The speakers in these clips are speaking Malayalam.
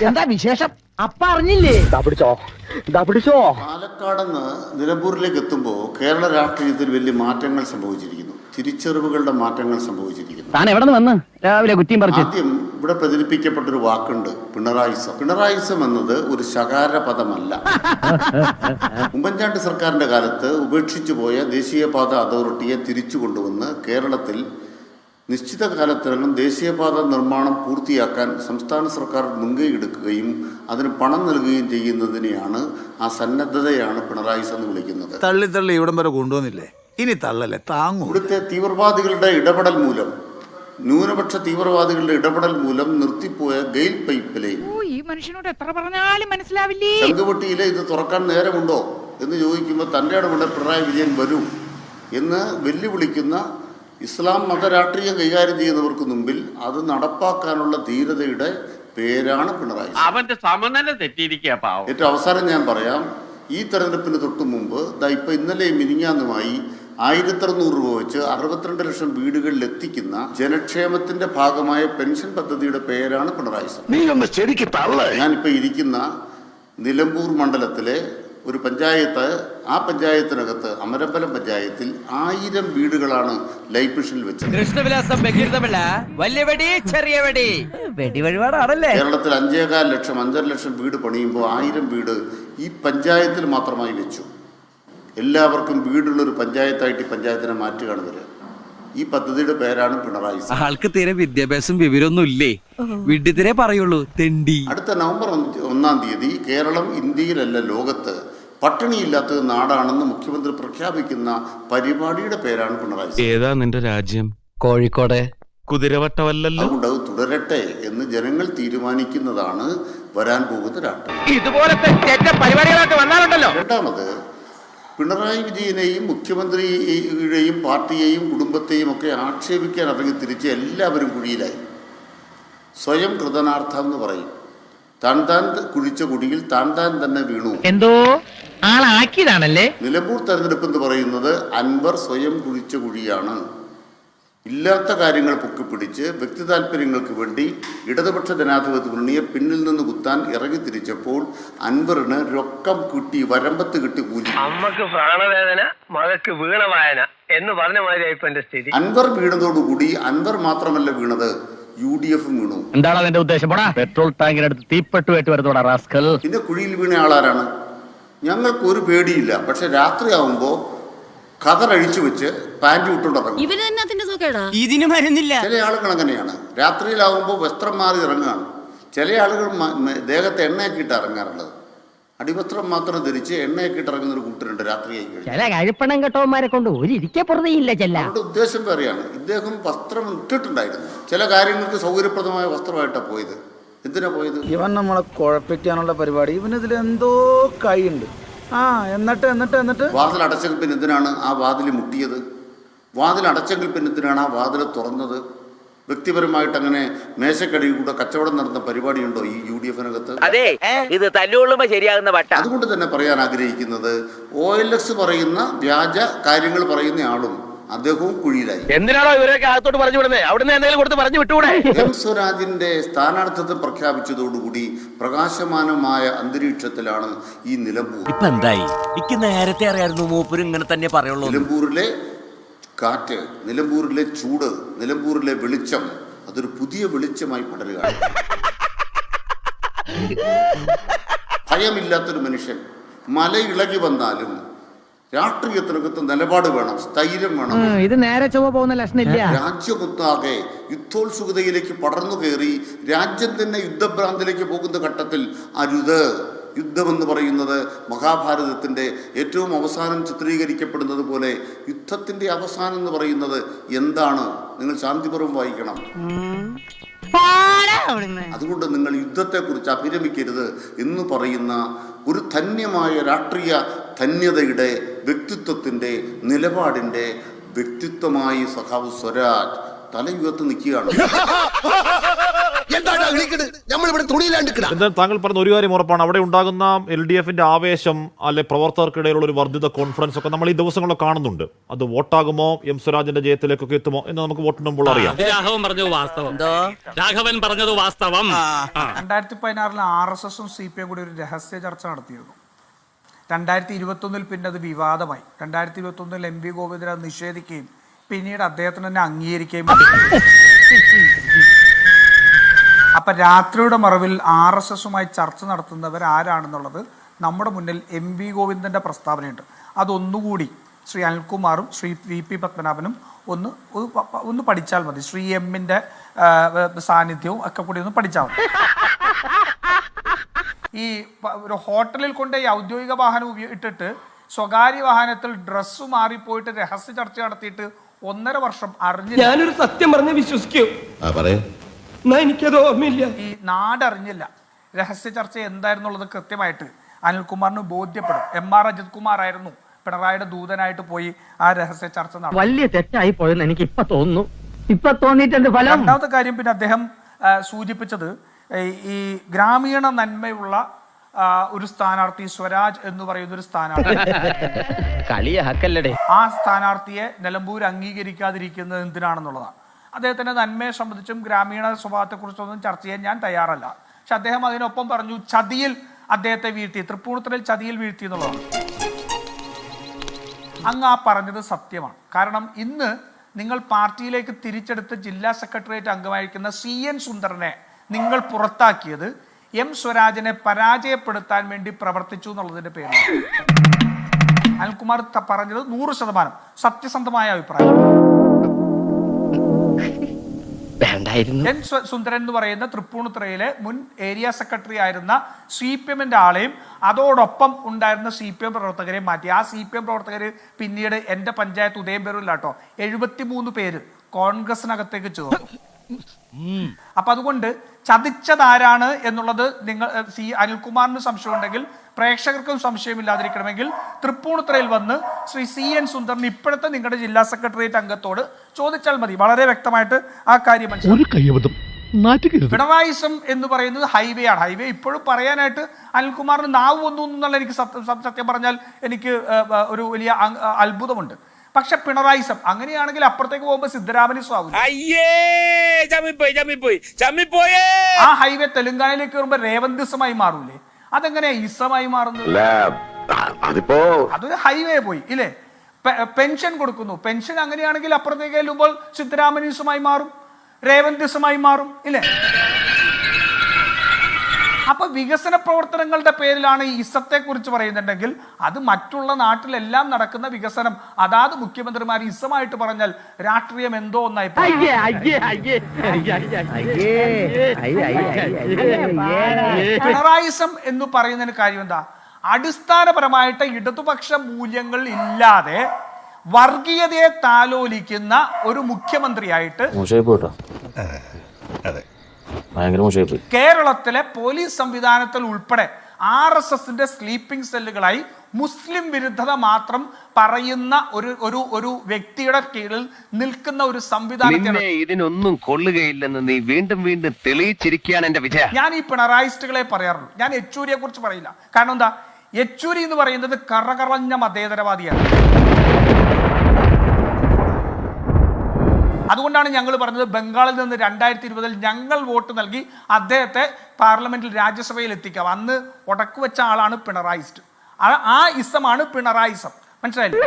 എന്താ വിശേഷം? അപ്പ അറിഞ്ഞില്ലേ? പാലക്കാടെന്ന് നിലമ്പൂരിലേക്ക് എത്തുമ്പോൾ കേരള രാഷ്ട്രീയത്തിൽ വലിയ മാറ്റങ്ങൾ സംഭവിച്ചിരിക്കുന്നു. തിരിച്ചറിവുകളുടെ മാറ്റങ്ങൾ സംഭവിച്ചിരിക്കുന്നു. താൻ എവിടെ നിന്ന് വന്ന് രാവിലെ കുറ്റിയും പറിച്ചു? ആദ്യം ഇവിടെ പ്രചരിപ്പിക്കപ്പെട്ടൊരു വാക്കുണ്ട്, പിണറായിസം. പിണറായിസം എന്നത് ഒരു ശകാര പദമല്ല. ഉമ്മൻചാണ്ടി സർക്കാരിന്റെ കാലത്ത് ഉപേക്ഷിച്ചു പോയ ദേശീയപാത അതോറിറ്റിയെ തിരിച്ചു കൊണ്ടുവന്ന് കേരളത്തിൽ നിശ്ചിത കാലത്തിനകം ദേശീയപാത നിർമ്മാണം പൂർത്തിയാക്കാൻ സംസ്ഥാന സർക്കാർ മുൻകൈ എടുക്കുകയും അതിന് പണം നൽകുകയും ചെയ്യുന്നതിനെയാണ്, ആ സന്നദ്ധതയാണ് പിണറായിസം എന്ന് വിളിക്കുന്നത്. തള്ളി തള്ളി ഇവിടം വരെ കൊണ്ടുവന്നില്ലേ, ഇനി തള്ളല്ലേ താങ്ങൂ. ഇവിടുത്തെ തീവ്രവാദികളുടെ ഇടപെടൽ മൂലം, ന്യൂനപക്ഷ തീവ്രവാദികളുടെ ഇടപെടൽ മൂലം നിർത്തിപ്പോയ ഗെയിൽ പൈപ്പ് ലൈൻ ഈ മനുഷ്യനോട് എത്ര പറഞ്ഞാലും മനസ്സിലാവില്ലേ. ചങ്കുവെട്ടിയിലെ ഇത് തുറക്കാൻ നേരമുണ്ടോ എന്ന് ചോദിക്കുമ്പോൾ തൻ്റെ ഇടപെടൽ പിണറായി വിജയൻ വരും എന്ന് വെല്ലുവിളിക്കുന്ന ഇസ്ലാം മത രാഷ്ട്രീയം കൈകാര്യം ചെയ്യുന്നവർക്ക് മുമ്പിൽ അത് നടപ്പാക്കാനുള്ള ധീരതയുടെ പേരാണ് പിണറായി. അവന്റെ സമനില തെറ്റിയിരിക്കുക. ഏറ്റവും അവസാനം ഞാൻ പറയാം, ഈ തെരഞ്ഞെടുപ്പിന് തൊട്ടു മുമ്പ് ഇപ്പൊ ഇന്നലെയും മിനിഞ്ഞാന്നുമായി 1600 രൂപ വെച്ച് 62 ലക്ഷം വീടുകളിൽ എത്തിക്കുന്ന ജനക്ഷേമത്തിന്റെ ഭാഗമായ പെൻഷൻ പദ്ധതിയുടെ പേരാണ് പിണറായി. ഞാനിപ്പോ ഇരിക്കുന്ന നിലമ്പൂർ മണ്ഡലത്തിലെ ഒരു പഞ്ചായത്ത്, ആ പഞ്ചായത്തിനകത്ത് അമരമ്പലം പഞ്ചായത്തിൽ 1000 വീടുകളാണ് ലൈഫ് മിഷനിൽ വെച്ചത്. കേരളത്തിൽ 5.25 ലക്ഷം 5.5 ലക്ഷം വീട് പണിയുമ്പോൾ 1000 വീട് ഈ പഞ്ചായത്തിൽ മാത്രമായി വെച്ചു. എല്ലാവർക്കും വീടുള്ളൊരു പഞ്ചായത്തായിട്ട് ഈ പഞ്ചായത്തിനെ മാറ്റുകയാണ് വരിക. ഈ പദ്ധതിയുടെ പേരാണ് പിണറായി. ആൾക്ക് തീരെ വിദ്യാഭ്യാസം വിവരമൊന്നും ഇല്ലേ, വിഡ്ഢിത്തിരെ പറയുള്ളൂ, തെണ്ടി. അടുത്ത നവംബർ 1-ാം തീയതി കേരളം ഇന്ത്യയിലല്ല ലോകത്ത് പട്ടിണിയില്ലാത്ത നാടാണെന്ന് മുഖ്യമന്ത്രി പ്രഖ്യാപിക്കുന്ന പരിപാടിയുടെ പേരാണ് പിണറായി. ഏതാ നിന്റെ രാജ്യം? കോഴിക്കോട്. കുതിരവട്ടമല്ലല്ലോ. അതുകൊണ്ട് അത് തുടരട്ടെ എന്ന് ജനങ്ങൾ തീരുമാനിക്കുന്നതാണ് വരാൻ പോകുന്ന രാഷ്ട്രീയം. ഇതുപോലത്തെ രണ്ടാമത്, പിണറായി വിജയനെയും മുഖ്യമന്ത്രിയുടെയും പാർട്ടിയെയും കുടുംബത്തെയും ഒക്കെ ആക്ഷേപിക്കാൻ ഇറങ്ങി തിരിച്ച് എല്ലാവരും കുഴിയിലായി. സ്വയം കൃതനാർത്ഥം എന്ന് പറയും. താൻ കുഴിച്ച കുഴിയിൽ താൻ തന്നെ വീണു. എന്തോ ആളാക്കിയതാണല്ലേ. നിലമ്പൂർ തെരഞ്ഞെടുപ്പ് എന്ന് പറയുന്നത് അൻവർ സ്വയം കുഴിച്ച കുഴിയാണ്. ഇല്ലാത്ത കാര്യങ്ങൾ പൊക്കിപ്പിടിച്ച് വ്യക്തി താല്പര്യങ്ങൾക്ക് വേണ്ടി ഇടതുപക്ഷ ജനാധിപത്യ മുന്നണിയെ പിന്നിൽ നിന്ന് കുത്താൻ ഇറങ്ങി തിരിച്ചപ്പോൾ അൻവറിന് രൊക്കം കിട്ടി, വരമ്പത്ത് കിട്ടി കൂലി. അമ്മക്ക് പ്രാണവേദന, മകക്ക് വീണവായന എന്ന് പറഞ്ഞ മാതിരിയായിപ്പോ എന്റെ സ്ഥിതി. അൻവർ വീണതോടുകൂടി അൻവർ മാത്രമല്ല വീണത്, UDF വീണു. എന്താണ് അതിന്റെ ഉദ്ദേശം? പെട്രോൾ ടാങ്കിനടുത്ത് തീപ്പെട്ടുമായിട്ട് വരുന്നോടാ റാസ്കൽ. ഇതിന്റെ കുഴിയിൽ വീണ ആളാരാണ്? ഞങ്ങൾക്ക് ഒരു പേടിയില്ല. പക്ഷെ രാത്രിയാവുമ്പോ കതറഴിച്ചു വെച്ച് പാൻറ് വിട്ടുകൊണ്ടിറങ്ങും. ചില ആളുകൾ അങ്ങനെയാണ്. രാത്രിയിലാവുമ്പോൾ വസ്ത്രം മാറി ഇറങ്ങുകയാണ്. ചില ആളുകൾ ദേഹത്തെ എണ്ണയാക്കിയിട്ട് ഇറങ്ങാറുള്ളത്. അടിവസ്ത്രം മാത്രം ധരിച്ച് എണ്ണയാക്കിയിട്ട് ഇറങ്ങുന്ന ഒരു കൂട്ടരുണ്ട് രാത്രിയായി കൊണ്ട് അവരുടെ ഉദ്ദേശം വേറെയാണ്. ഇദ്ദേഹം വസ്ത്രം ഇട്ടിട്ടുണ്ടായിരുന്നു. ചില കാര്യങ്ങൾക്ക് സൗകര്യപ്രദമായ വസ്ത്രമായിട്ടാണ് പോയത്. എന്തിനാ പോയത്? ഇവൻ നമ്മളെ കുഴപ്പിക്കാനുള്ള പരിപാടി. ഇവനിതിൽ എന്തോ കൈയുണ്ട്. എന്നിട്ട് വാതിൽ അടച്ചെങ്കിൽ പിന്നെ എന്തിനാണ് ആ വാതിൽ മുട്ടിയത്? വാതിൽ അടച്ചെങ്കിൽ പിന്നെ എന്തിനാണ് ആ വാതിൽ തുറന്നത്? വ്യക്തിപരമായിട്ട് അങ്ങനെ മേശക്കടിയിൽ കൂടെ കച്ചവടം നടന്ന പരിപാടിയുണ്ടോ ഈ UDF-നകത്ത്? ഇത് തല്ലുകൊള്ളുമ്പോ ശരിയാകുന്ന വട്ട. അതുകൊണ്ട് തന്നെ പറയാൻ ആഗ്രഹിക്കുന്നത്, OLX പറയുന്ന വ്യാജ കാര്യങ്ങൾ പറയുന്ന ആളും അദ്ദേഹവും കുഴിയിലായി. എന്തിനാണോ ഇവരൊക്കെ അകത്തോട്ട് പറഞ്ഞു വിടുന്നത്? അവിടുന്ന് എന്തെങ്കിലും കൊടുത്ത് പറഞ്ഞു വിട്ടുകൂടെ? M സ്വരാജിന്റെ സ്ഥാനാർത്ഥിത്വം പ്രഖ്യാപിച്ചതോടുകൂടി പ്രകാശമാനമായ അന്തരീക്ഷത്തിലാണ് ഈ നിലമ്പൂർ. ഇപ്പൊ എന്തായി? നേരത്തെ അറിയായിരുന്നു മൂപ്പര് ഇങ്ങനെ തന്നെ പറയുള്ളൂ. നിലമ്പൂരിലെ കാറ്റ്, നിലമ്പൂരിലെ ചൂട്, നിലമ്പൂരിലെ വെളിച്ചം, അതൊരു പുതിയ വെളിച്ചമായി പടരുകയാണ്. ഭയമില്ലാത്തൊരു മനുഷ്യൻ. മല ഇളകി വന്നാലും രാഷ്ട്രീയത്തിനകത്ത് നിലപാട് വേണം, സ്ഥൈര്യം വേണം. ഇത് നേരെ ചൊവ്വ പോകുന്ന ലക്ഷണില്ല. രാജ്യമൊട്ടാകെ യുദ്ധോത്സുകതയിലേക്ക് പടർന്നു കയറി രാജ്യം തന്നെ യുദ്ധഭ്രാന്തിലേക്ക് പോകുന്ന ഘട്ടത്തിൽ അരുത്. യുദ്ധമെന്ന് പറയുന്നത് മഹാഭാരതത്തിൻ്റെ ഏറ്റവും അവസാനം ചിത്രീകരിക്കപ്പെടുന്നത് പോലെ യുദ്ധത്തിൻ്റെ അവസാനം എന്ന് പറയുന്നത് എന്താണ്? നിങ്ങൾ ശാന്തിപൂർവ്വം വായിക്കണം. അതുകൊണ്ട് നിങ്ങൾ യുദ്ധത്തെക്കുറിച്ച് അഭിരമിക്കരുത് എന്ന് പറയുന്ന ഒരു ധന്യമായ രാഷ്ട്രീയ ധന്യതയുടെ വ്യക്തിത്വത്തിൻ്റെ നിലപാടിൻ്റെ വ്യക്തിത്വമായി സഖാവ് സ്വരാജ് തലയുയർത്ത് നിൽക്കുകയാണ്. എന്താ താങ്കൾ പറഞ്ഞ ഒരു കാര്യം ഉറപ്പാണ്, അവിടെ ഉണ്ടാകുന്ന LDF-ന്റെ ആവേശം അല്ലെ പ്രവർത്തകർക്കിടയിലുള്ള ഒരു വർദ്ധിത കോൺഫിഡൻസ് ഒക്കെ നമ്മൾ ഈ ദിവസങ്ങളിൽ കാണുന്നുണ്ട്. അത് വോട്ടാകുമോ, എം സ്വരാജിന്റെ ജയത്തിലേക്കൊക്കെ എത്തുമോ എന്ന് നമുക്ക് വോട്ടെണ്ണുമ്പോൾ അറിയാം. രാഘവൻ പറഞ്ഞത് വാസ്തവം. രാഘവൻ പറഞ്ഞത് വാസ്തവം. 2016 RSSും CPM കൂടി ഒരു രഹസ്യ ചർച്ച നടത്തിയിരുന്നു. 2021 പിന്നെ അത് വിവാദമായി. 2021 MV ഗോവിന്ദൻ അത് നിഷേധിക്കുകയും പിന്നീട് അദ്ദേഹത്തിന് തന്നെ അംഗീകരിക്കുകയും. അപ്പൊ രാത്രിയുടെ മറവിൽ RSSുമായി ചർച്ച നടത്തുന്നവർ ആരാണെന്നുള്ളത് നമ്മുടെ മുന്നിൽ MV ഗോവിന്ദന്റെ പ്രസ്താവനയുണ്ട്. അതൊന്നുകൂടി ശ്രീ അനിൽകുമാറും ശ്രീ VP പത്മനാഭനും ഒന്ന് പഠിച്ചാൽ മതി. ശ്രീ എമ്മിന്റെ സാന്നിധ്യവും ഒക്കെ കൂടി ഒന്ന് പഠിച്ചാൽ മതി. ഈ ഒരു ഹോട്ടലിൽ കൊണ്ട് ഈ ഔദ്യോഗിക വാഹനം ഇട്ടിട്ട് സ്വകാര്യ വാഹനത്തിൽ ഡ്രസ്സ് മാറിപ്പോയിട്ട് രഹസ്യ ചർച്ച നടത്തിയിട്ട് 1.5 വർഷം അറിഞ്ഞില്ല. ഞാനൊരു സത്യം പറഞ്ഞ് വിശ്വസിക്കൂ, എനിക്കത് ഓർമ്മയില്ല. ഈ നാടറിഞ്ഞില്ല രഹസ്യ ചർച്ച എന്തായിരുന്നുള്ളത് കൃത്യമായിട്ട് അനിൽകുമാറിന് ബോധ്യപ്പെടും. MR അജിത് കുമാർ ആയിരുന്നു പിണറായിയുടെ ദൂതനായിട്ട് പോയി ആ രഹസ്യ ചർച്ച നടത്തി. വലിയ തെറ്റായി പോയെന്ന് എനിക്ക് ഇപ്പൊ തോന്നുന്നു. ഇപ്പൊ തോന്നിയിട്ടുണ്ട് ഫലം. രണ്ടാമത്തെ കാര്യം പിന്നെ അദ്ദേഹം സൂചിപ്പിച്ചത് ഈ ഗ്രാമീണ നന്മയുള്ള ഒരു സ്ഥാനാർത്ഥി സ്വരാജ് എന്ന് പറയുന്ന ഒരു സ്ഥാനാർത്ഥി, ആ സ്ഥാനാർത്ഥിയെ നിലമ്പൂർ അംഗീകരിക്കാതിരിക്കുന്നത് എന്തിനാണെന്നുള്ളതാണ്. അദ്ദേഹത്തിന്റെ നന്മയെ സംബന്ധിച്ചും ഗ്രാമീണ സ്വഭാവത്തെക്കുറിച്ചൊന്നും ചർച്ച ചെയ്യാൻ ഞാൻ തയ്യാറല്ല. പക്ഷെ അദ്ദേഹം അതിനൊപ്പം പറഞ്ഞു ചതിയിൽ അദ്ദേഹത്തെ വീഴ്ത്തി, തൃപ്പൂണിത്തുറയിൽ ചതിയിൽ വീഴ്ത്തി എന്നുള്ളതാണ്. അങ്ങ് ആ പറഞ്ഞത് സത്യമാണ്. കാരണം ഇന്ന് നിങ്ങൾ പാർട്ടിയിലേക്ക് തിരിച്ചെടുത്ത് ജില്ലാ സെക്രട്ടേറിയറ്റ് അംഗമായിരിക്കുന്ന CN സുന്ദരനെ നിങ്ങൾ പുറത്താക്കിയത് M സ്വരാജിനെ പരാജയപ്പെടുത്താൻ വേണ്ടി പ്രവർത്തിച്ചു എന്നുള്ളതിന്റെ പേരിൽ. അനിൽകുമാർ പറഞ്ഞത് 100% സത്യസന്ധമായ അഭിപ്രായം. N സുന്ദരൻ എന്ന് പറയുന്ന തൃപ്പൂണിത്തുറയിലെ മുൻ ഏരിയ സെക്രട്ടറി ആയിരുന്ന CPM-ന്റെ ആളെയും അതോടൊപ്പം ഉണ്ടായിരുന്ന CPM പ്രവർത്തകരെ മാറ്റി. ആ CPM പ്രവർത്തകര് പിന്നീട് എന്റെ പഞ്ചായത്ത് ഉദയംപേരൂരിലാട്ടോ 73 പേര് കോൺഗ്രസിനകത്തേക്ക് ചേർന്നു. അപ്പൊ അതുകൊണ്ട് ചതിച്ചതാരാണ് എന്നുള്ളത് നിങ്ങൾ അനിൽകുമാറിന് സംശയം ഉണ്ടെങ്കിൽ പ്രേക്ഷകർക്കും സംശയമില്ലാതിരിക്കണമെങ്കിൽ തൃപ്പൂണിത്തുറയിൽ വന്ന് ശ്രീ CN സുന്ദരൻ ഇപ്പോഴത്തെ നിങ്ങളുടെ ജില്ലാ സെക്രട്ടേറിയറ്റ് അംഗത്തോട് ചോദിച്ചാൽ മതി. വളരെ വ്യക്തമായിട്ട് ആ കാര്യം മനസ്സിലാക്കും. പിണറായിസം എന്ന് പറയുന്നത് ഹൈവേ ആണ്. ഹൈവേ ഇപ്പോഴും പറയാനായിട്ട് അനിൽകുമാറിന് നാവ് വന്നു എന്നുള്ള എനിക്ക് സത്യം പറഞ്ഞാൽ എനിക്ക് ഒരു വലിയ അത്ഭുതമുണ്ട്. പക്ഷെ പിണറായിസം അങ്ങനെയാണെങ്കിൽ അപ്പുറത്തേക്ക് പോകുമ്പോൾ സിദ്ധരാമനിസം ആവും. ആ ഹൈവേ തെലുങ്കാനയിലേക്ക് വരുമ്പോ രേവന്തിസമായി മാറൂലേ? അതെങ്ങനെയാ ഇസമായി മാറുന്നത്? അതൊരു ഹൈവേ പോയി ഇല്ലേ? പെൻഷൻ കൊടുക്കുന്നു. പെൻഷൻ അങ്ങനെയാണെങ്കിൽ അപ്പുറത്തേക്ക് ചെല്ലുമ്പോൾ സിദ്ധരാമനിസമായി മാറും, രേവന്തിസമായി മാറും ഇല്ലേ? അപ്പൊ വികസന പ്രവർത്തനങ്ങളുടെ പേരിലാണ് ഈ ഇസത്തെ കുറിച്ച് പറയുന്നുണ്ടെങ്കിൽ അത് മറ്റുള്ള നാട്ടിലെല്ലാം നടക്കുന്ന വികസനം അതാത് മുഖ്യമന്ത്രിമാർ ഇസമായിട്ട് പറഞ്ഞാൽ രാഷ്ട്രീയം എന്തോ ഒന്നായി. പിണറായിസം എന്ന് പറയുന്നതിന് കാര്യം എന്താ? അടിസ്ഥാനപരമായിട്ട് ഇടതുപക്ഷ മൂല്യങ്ങൾ ഇല്ലാതെ വർഗീയതയെ താലോലിക്കുന്ന ഒരു മുഖ്യമന്ത്രിയായിട്ട് കേരളത്തിലെ പോലീസ് സംവിധാനത്തിൽ ഉൾപ്പെടെ RSSന്റെ സ്ലീപ്പിംഗ് സെല്ലുകളായി മുസ്ലിം വിരുദ്ധത മാത്രം പറയുന്ന ഒരു വ്യക്തിയുടെ കീഴിൽ നിൽക്കുന്ന ഒരു സംവിധാനത്തെ ഇതിനൊന്നും കൊള്ളുകയില്ലെന്ന് നീ വീണ്ടും വീണ്ടും തെളിയിച്ചിരിക്കുകയാണ് എന്റെ വിജയം. ഞാൻ ഈ പിണറായിസ്റ്റുകളെ പറയാറുള്ളൂ. ഞാൻ യെച്ചൂരിയെ കുറിച്ച് പറയില്ല. കാരണം എന്താ? യെച്ചൂരി എന്ന് പറയുന്നത് കറകളഞ്ഞ മതേതരവാദിയാണ്. അതുകൊണ്ടാണ് ഞങ്ങൾ പറഞ്ഞത് ബംഗാളിൽ നിന്ന് 2020 ഞങ്ങൾ വോട്ട് നൽകി അദ്ദേഹത്തെ പാർലമെന്റിൽ രാജ്യസഭയിൽ എത്തിക്കാം. അന്ന് ഉടക്കു വെച്ച ആളാണ് പിണറായിസ്റ്റ്. ആ ഇസമാണ് പിണറായിസം. മനസ്സിലായില്ലേ?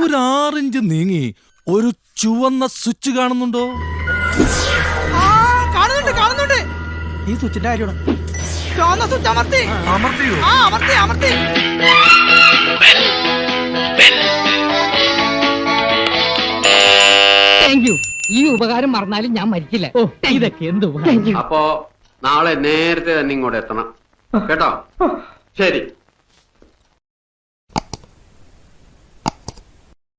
ഒരു 6 ഇഞ്ച് നീങ്ങി ഒരു ചുവന്ന സ്വിച്ച് കാണുന്നുണ്ടോ? കാണുന്നുണ്ട്. ഈ സ്വിച്ചിന്റെ കാര്യമാണ്. ഈ ഉപകാരം മറന്നാലും ഞാൻ മരിക്കില്ല. ഇതൊക്കെ എന്ത്? അപ്പോ നാളെ നേരത്തെ തന്നെ ഇങ്ങോട്ട് എത്തണം കേട്ടോ? ശരി.